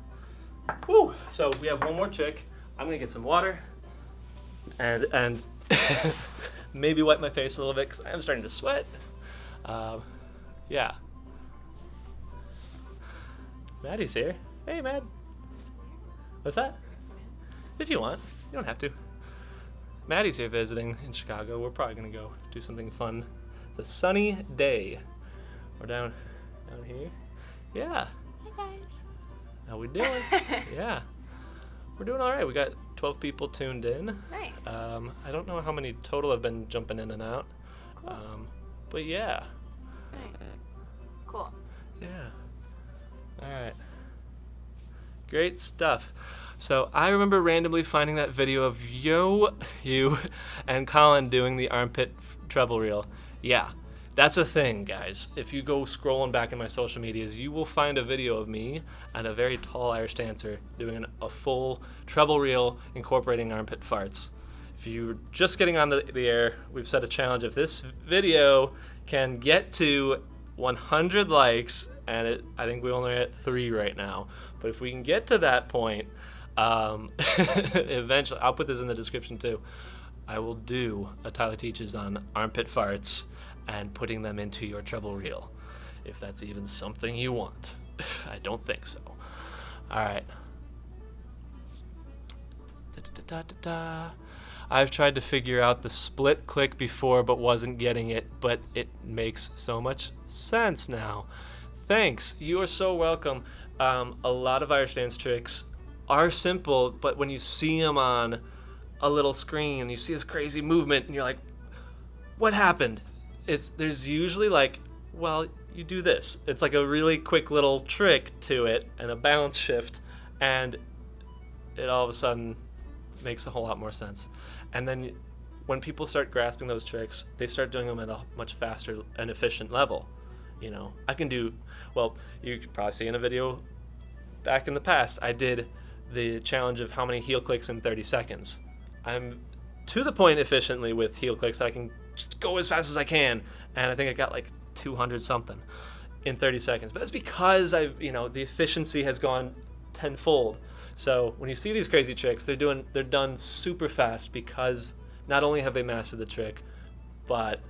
Woo! So we have one more trick. I'm gonna get some water and maybe wipe my face a little bit because I am starting to sweat. Yeah. Maddie's here. Hey, Matt. What's that? If you want. You don't have to. Maddie's here visiting in Chicago. We're probably gonna go do something fun. It's a sunny day. We're down here. Yeah. Hi guys. How we doing? Yeah. We're doing all right. We got 12 people tuned in. Nice. I don't know how many total have been jumping in and out. Cool. But yeah. Nice. Cool. Yeah. All right. Great stuff. So I remember randomly finding that video of you and Colin doing the armpit treble reel. Yeah, that's a thing, guys. If you go scrolling back in my social medias, you will find a video of me and a very tall Irish dancer doing a full treble reel incorporating armpit farts. If you're just getting on the air, we've set a challenge. If this video can get to 100 likes, and I think we're only at 3 right now, but if we can get to that point, eventually, I'll put this in the description too, I will do a Tyler Teaches on armpit farts and putting them into your treble reel, if that's even something you want. I don't think so. All right. I've tried to figure out the split click before but wasn't getting it, but it makes so much sense now. Thanks. You are so welcome. A lot of Irish dance tricks are simple, but when you see them on a little screen and you see this crazy movement and you're like, what happened? There's usually like, well, you do this. It's like a really quick little trick to it and a balance shift, and it all of a sudden makes a whole lot more sense. And then when people start grasping those tricks, they start doing them at a much faster and efficient level. I can do, well, you could probably see in a video back in the past, I did the challenge of how many heel clicks in 30 seconds. I'm to the point efficiently with heel clicks that I can just go as fast as I can, and I think I got like 200 something in 30 seconds. But that's because the efficiency has gone tenfold. So when you see these crazy tricks, they're done super fast because not only have they mastered the trick, but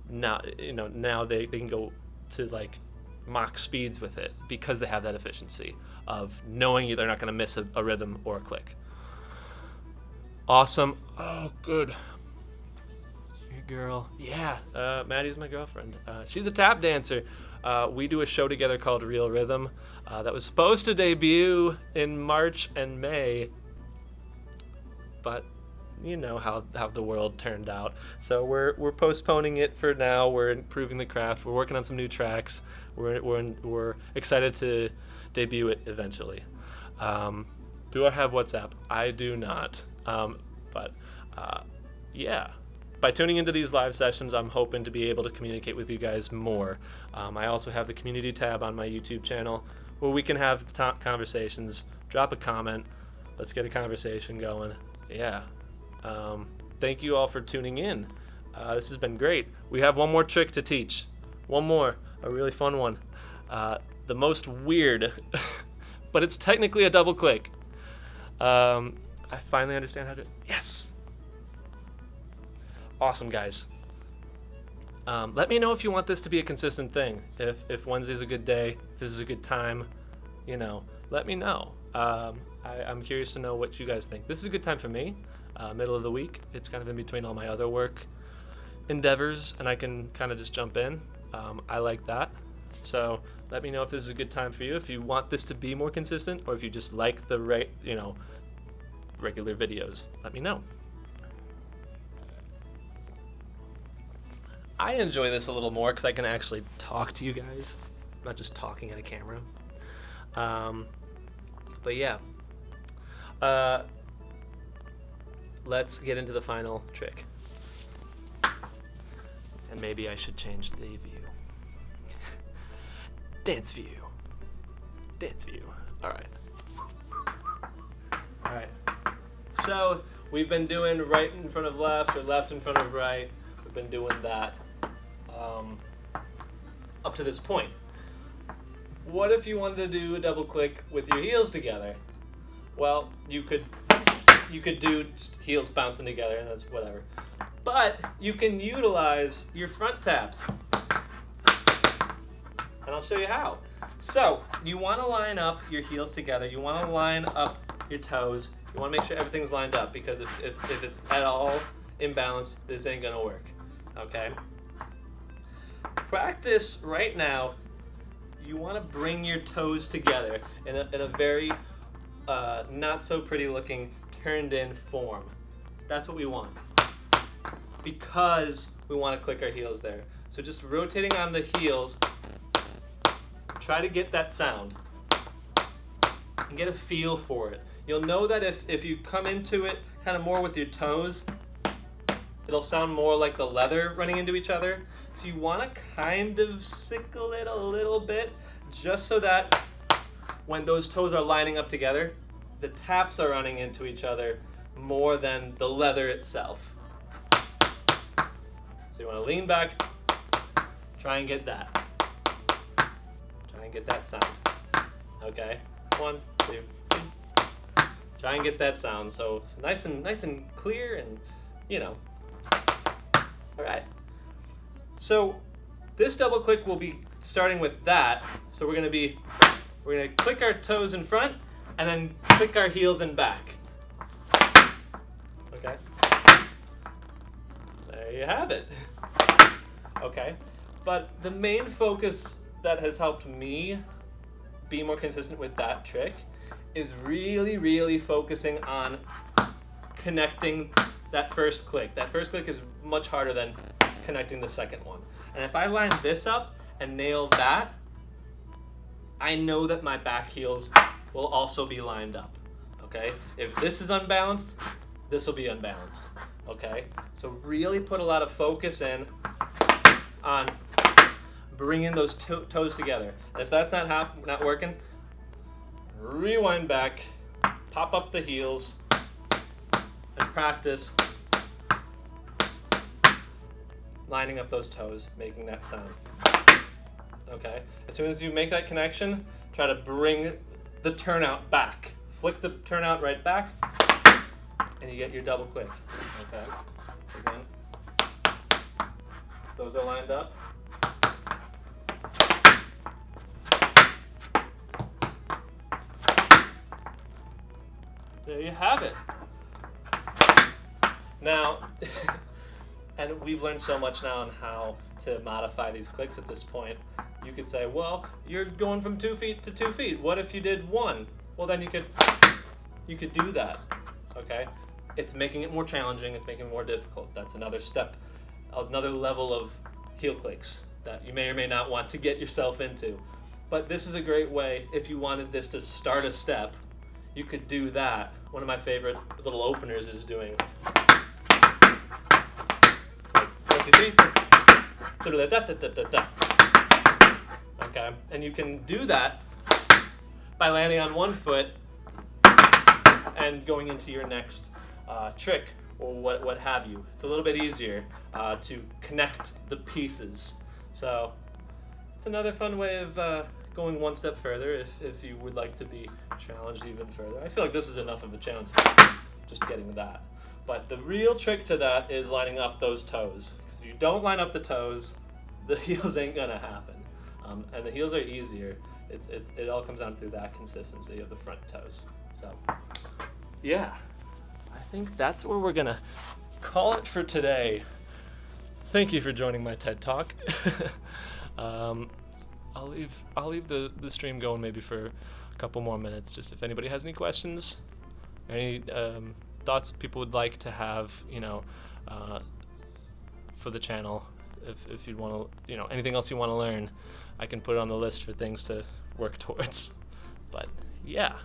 now they can go to like Mach speeds with it because they have that efficiency of knowing they're not going to miss a rhythm or a click. Awesome. Oh, good. Your girl. Yeah, Maddie's my girlfriend. She's a tap dancer. We do a show together called Real Rhythm that was supposed to debut in March and May, but you know how the world turned out. So we're postponing it for now. We're improving the craft. We're working on some new tracks. We're excited to debut it eventually. Do I have WhatsApp? I do not. But yeah. By tuning into these live sessions, I'm hoping to be able to communicate with you guys more. I also have the community tab on my YouTube channel where we can have conversations. Drop a comment. Let's get a conversation going. Yeah. Thank you all for tuning in. This has been great. We have one more trick to teach. One more. A really fun one. The most weird, but it's technically a double click. I finally understand how to... Yes! Awesome, guys. Let me know if you want this to be a consistent thing. If Wednesday's a good day, if this is a good time, let me know. I'm curious to know what you guys think. This is a good time for me. Middle of the week. It's kind of in between all my other work endeavors, and I can kind of just jump in. I like that. So let me know if this is a good time for you, if you want this to be more consistent, or if you just like the regular videos. Let me know. I enjoy this a little more because I can actually talk to you guys, not just talking at a camera. But yeah. Let's get into the final trick. And maybe I should change the view. Dance view. Dance view. Alright. Alright. So, we've been doing right in front of left or left in front of right. We've been doing that up to this point. What if you wanted to do a double click with your heels together? Well, you could do just heels bouncing together, and that's whatever. But you can utilize your front taps. And I'll show you how. So, you want to line up your heels together. You want to line up your toes. You want to make sure everything's lined up, because if it's at all imbalanced, this ain't going to work. Okay? Practice right now. You want to bring your toes together in a very not so pretty looking turned in form. That's what we want, because we want to click our heels there. So just rotating on the heels, try to get that sound and get a feel for it. You'll know that if you come into it kind of more with your toes, it'll sound more like the leather running into each other. So you want to kind of sickle it a little bit, just so that when those toes are lining up together, the taps are running into each other more than the leather itself. So you want to lean back, try and get that. Try and get that sound. Okay? 1, 2, 3. Try and get that sound. So nice and clear, and All right. So this double click will be starting with that. So we're gonna click our toes in front and then click our heels in back. Okay. There you have it. Okay. But the main focus that has helped me be more consistent with that trick is really, really focusing on connecting that first click. That first click is much harder than connecting the second one. And if I line this up and nail that, I know that my back heels will also be lined up. Okay? If this is unbalanced, this will be unbalanced. Okay? So really put a lot of focus in on bringing those toes together. And if that's not working, rewind back, pop up the heels, and practice lining up those toes, making that sound. Okay? As soon as you make that connection, try to bring the turnout back. Flick the turnout right back, and you get your double click. Okay? So again, those are lined up. There you have it. Now, and we've learned so much now on how to modify these clicks at this point. You could say, well, you're going from 2 feet to 2 feet. What if you did 1? Well, then you could do that. Okay? It's making it more challenging. It's making it more difficult. That's another step, another level of heel clicks that you may or may not want to get yourself into. But this is a great way, if you wanted this to start a step, you could do that. One of my favorite little openers is doing okay, and you can do that by landing on one foot and going into your next trick or what have you. It's a little bit easier to connect the pieces. So it's another fun way of going one step further if you would like to be challenged even further. I feel like this is enough of a challenge, just getting that. But the real trick to that is lining up those toes. Because if you don't line up the toes, the heels ain't gonna happen. And the heels are easier. It all comes down to that consistency of the front toes. So, yeah, I think that's where we're gonna call it for today. Thank you for joining my TED Talk. I'll leave the stream going maybe for a couple more minutes, just if anybody has any questions, any thoughts people would like to have, for the channel. If you'd want to, anything else you want to learn, I can put it on the list for things to work towards. But yeah,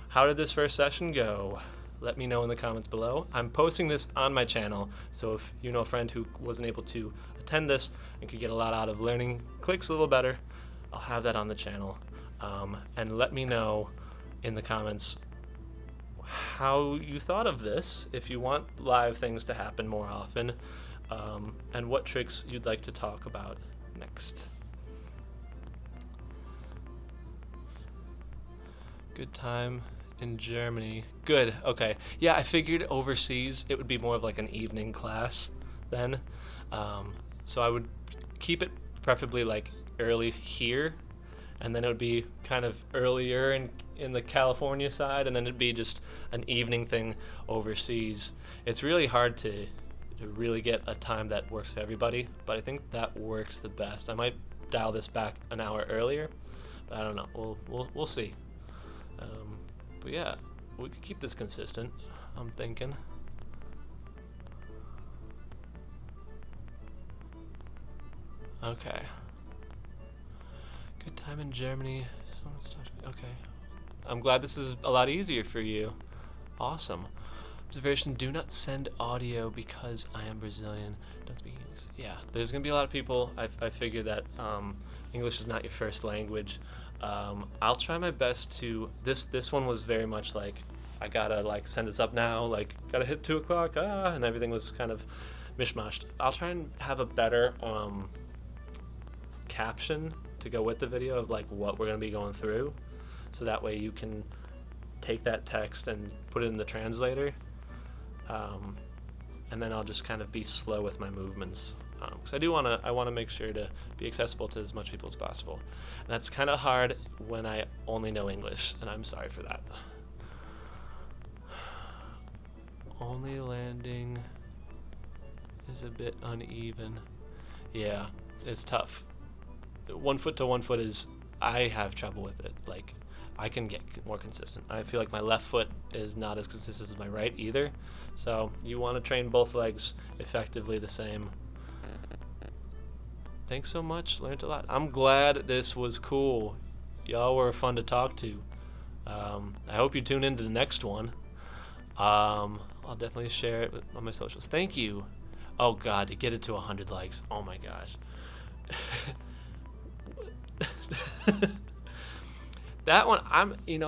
how did this first session go? Let me know in the comments below. I'm posting this on my channel, so if you know a friend who wasn't able to attend this and could get a lot out of learning clicks a little better, I'll have that on the channel. And let me know in the comments how you thought of this, if you want live things to happen more often, and what tricks you'd like to talk about next. Good time in Germany. Good, okay. Yeah, I figured overseas it would be more of like an evening class then. So I would keep it preferably like early here, and then it would be kind of earlier in the California side, and then it'd be just an evening thing overseas. It's really hard to really get a time that works for everybody, but I think that works the best. I might dial this back an hour earlier, but I don't know. We'll see. But yeah, we could keep this consistent, I'm thinking. Okay. Good time in Germany. Someone's talked to me. Okay. I'm glad this is a lot easier for you. Awesome. Observation, do not send audio because I am Brazilian. Don't speak English. Yeah, there's going to be a lot of people. I figure that English is not your first language. I'll try my best to, this one was very much like, I gotta like send this up now, like gotta hit 2 o'clock, and everything was kind of mishmashed. I'll try and have a better caption to go with the video of like what we're going to be going through, so that way you can take that text and put it in the translator, and then I'll just kind of be slow with my movements, because I want to make sure to be accessible to as much people as possible, and that's kind of hard when I only know English, and I'm sorry for that. Only landing is a bit uneven. Yeah, it's tough. 1 foot to 1 foot is, I have trouble with it. Like, I can get more consistent. I feel like my left foot is not as consistent as my right either. So you want to train both legs effectively the same. Thanks so much. Learned a lot. I'm glad this was cool. Y'all were fun to talk to. I hope you tune into the next one. I'll definitely share it on my socials. Thank you. Oh God, to get it to 100 likes. Oh my gosh. That one,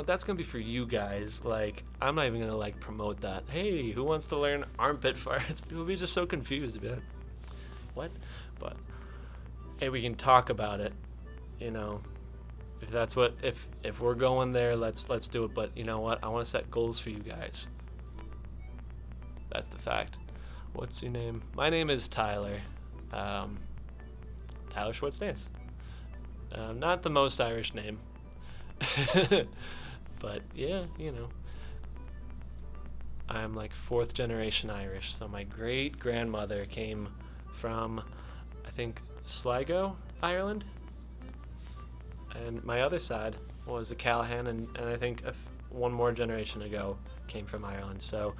that's gonna be for you guys. Like, I'm not even gonna like promote that. Hey, who wants to learn armpit farts? People will be just so confused about it. What? But hey, we can talk about it. If that's what, if we're going there, let's do it. But you know what? I want to set goals for you guys. That's the fact. What's your name? My name is Tyler. Tyler Schwartz Dance. Not the most Irish name. But yeah, I'm like 4th generation Irish. So my great grandmother came from, I think, Sligo, Ireland. And my other side was a Callahan, and I think one more generation ago came from Ireland. So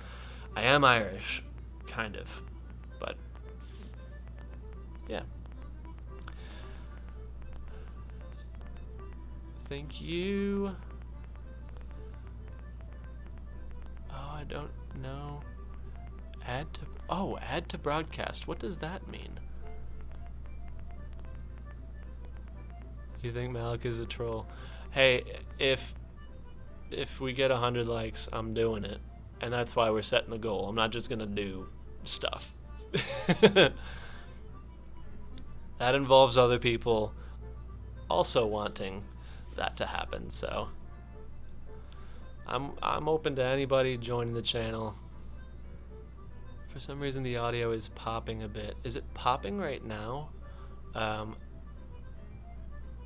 I am Irish, kind of. But yeah. Thank you. Oh, I don't know. Add to broadcast. What does that mean? You think Malik is a troll? Hey, if we get 100 likes, I'm doing it. And that's why we're setting the goal. I'm not just gonna do stuff. That involves other people also wanting that to happen, so I'm open to anybody joining the channel. For some reason the audio is popping a bit. Is it popping right now? I'm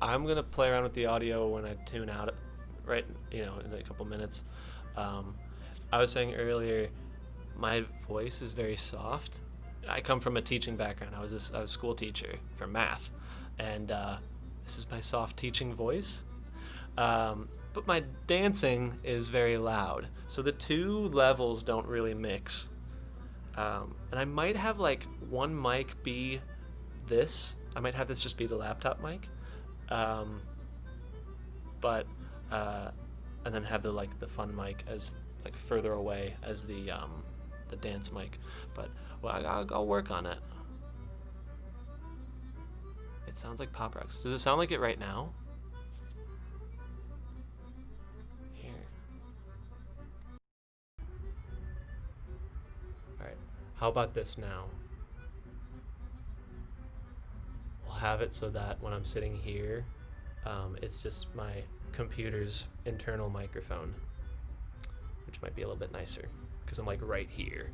gonna play around with the audio when I tune out in a couple minutes. I was saying earlier, my voice is very soft. I come from a teaching background. I was a school teacher for math, and this is my soft teaching voice. But my dancing is very loud, so the two levels don't really mix. And I might have like one mic be this. I might have this just be the laptop mic, and then have the fun mic as like further away as the dance mic. But I'll work on it. It sounds like Pop Rocks. Does it sound like it right now? Here. Alright, how about this now? We'll have it so that when I'm sitting here, it's just my computer's internal microphone, which might be a little bit nicer because I'm like right here.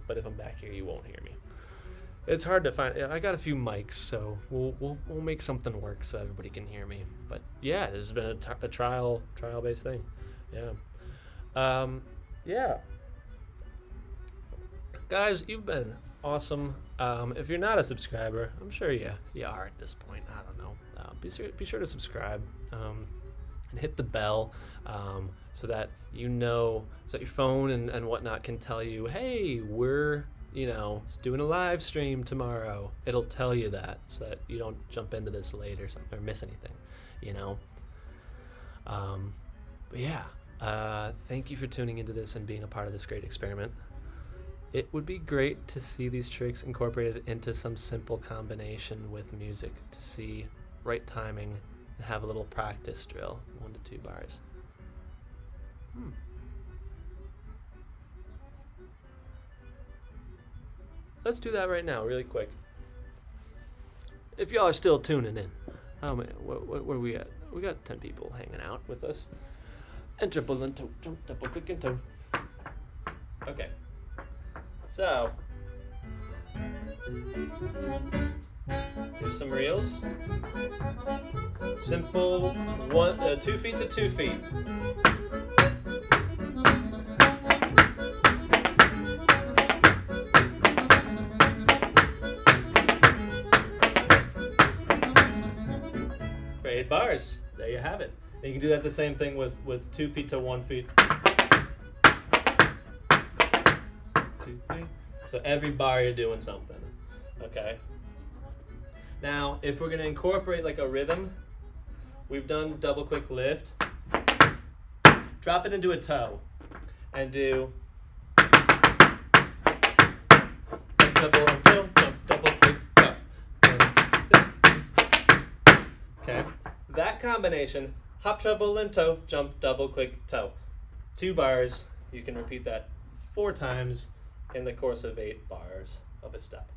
But if I'm back here, you won't hear me. It's hard to find. I got a few mics, so we'll make something work so everybody can hear me. But yeah, this has been a trial based thing. Yeah. Yeah. Guys, you've been awesome. If you're not a subscriber, I'm sure you are at this point. I don't know. Be sure to subscribe and hit the bell so that so that your phone and whatnot can tell you, hey, we're doing a live stream tomorrow. It'll tell you that so that you don't jump into this late or something or miss anything. But yeah, thank you for tuning into this and being a part of this great experiment. It would be great to see these tricks incorporated into some simple combination with music to see right timing and have a little practice drill, 1 to 2 bars. Let's do that right now, really quick. If y'all are still tuning in. Oh man, where are we at? We got 10 people hanging out with us. And triple into, jump, double click into. Okay. So, here's some reels. Simple 2 feet to 2 feet. For 8 bars. There you have it. And you can do that the same thing with 2 feet to 1 feet. 2, 3. So every bar you're doing something. Okay. Now, if we're going to incorporate like a rhythm, we've done double click lift. Drop it into a toe and do treble and toe, jump, double click, go. Okay, that combination, hop, treble, and toe, jump, double click, toe. 2 bars. You can repeat that 4 times in the course of 8 bars of a step.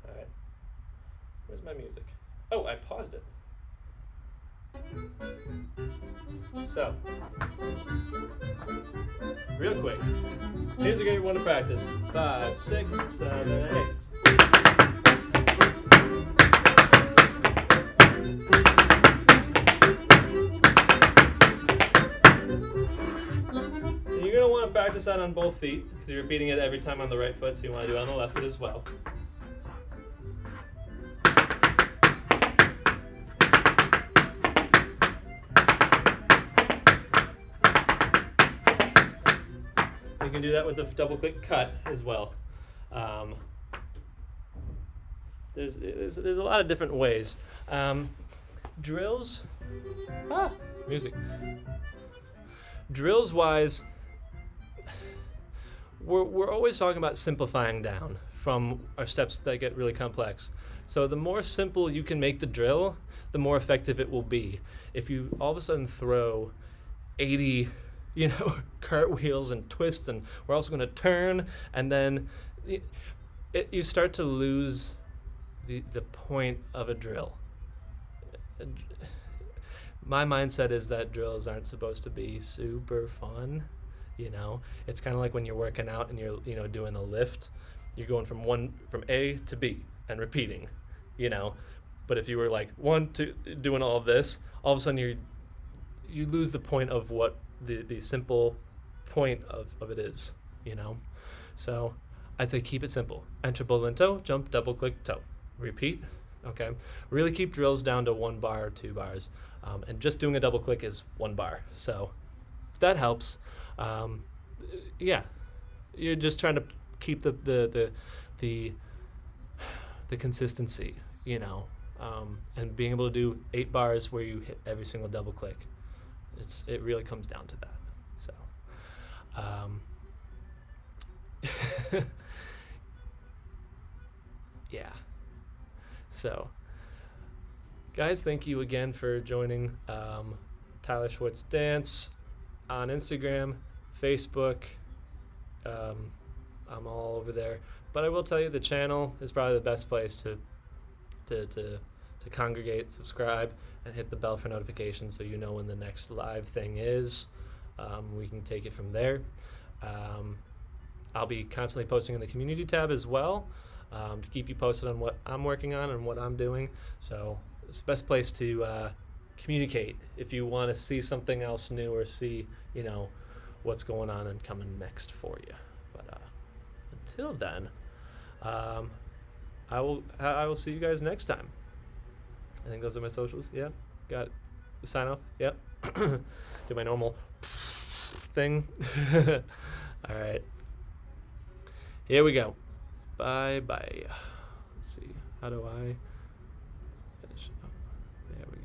All right. Where's my music? Oh, I paused it. So, real quick, here's a great one to practice. 5, 6, 7, 8. You're going to want to practice that on both feet because you're repeating it every time on the right foot, so you want to do it on the left foot as well. You can do that with the double click cut as well. There's a lot of different ways. Drills. Music. Drills wise, we're always talking about simplifying down from our steps that get really complex. So the more simple you can make the drill, the more effective it will be. If you all of a sudden throw 80, cartwheels and twists, and we're also going to turn, and then you start to lose the point of a drill. My mindset is that drills aren't supposed to be super fun. It's kind of like when you're working out and you're doing a lift. You're going from A to B and repeating, But if you were like 1, 2, doing all of this, all of a sudden you lose the point of what the simple point of it is, So I'd say keep it simple. Treble lento, jump, double click, toe. Repeat. Okay. Really keep drills down to 1 bar or 2 bars. And just doing a double click is 1 bar. So that helps. Yeah. You're just trying to keep the consistency, and being able to do 8 bars where you hit every single double click. It really comes down to that. So, yeah. So, guys, thank you again for joining Tyler Schwartz Dance on Instagram, Facebook. I'm all over there. But I will tell you, the channel is probably the best place to congregate, subscribe, and hit the bell for notifications so you know when the next live thing is. We can take it from there. I'll be constantly posting in the community tab as well to keep you posted on what I'm working on and what I'm doing. So it's the best place to communicate if you want to see something else new or see, what's going on and coming next for you. But until then, I will see you guys next time. I think those are my socials. Yeah, got the sign off. Yep. Do my normal thing. All right. Here we go. Bye bye. Let's see. How do I finish up? There we go.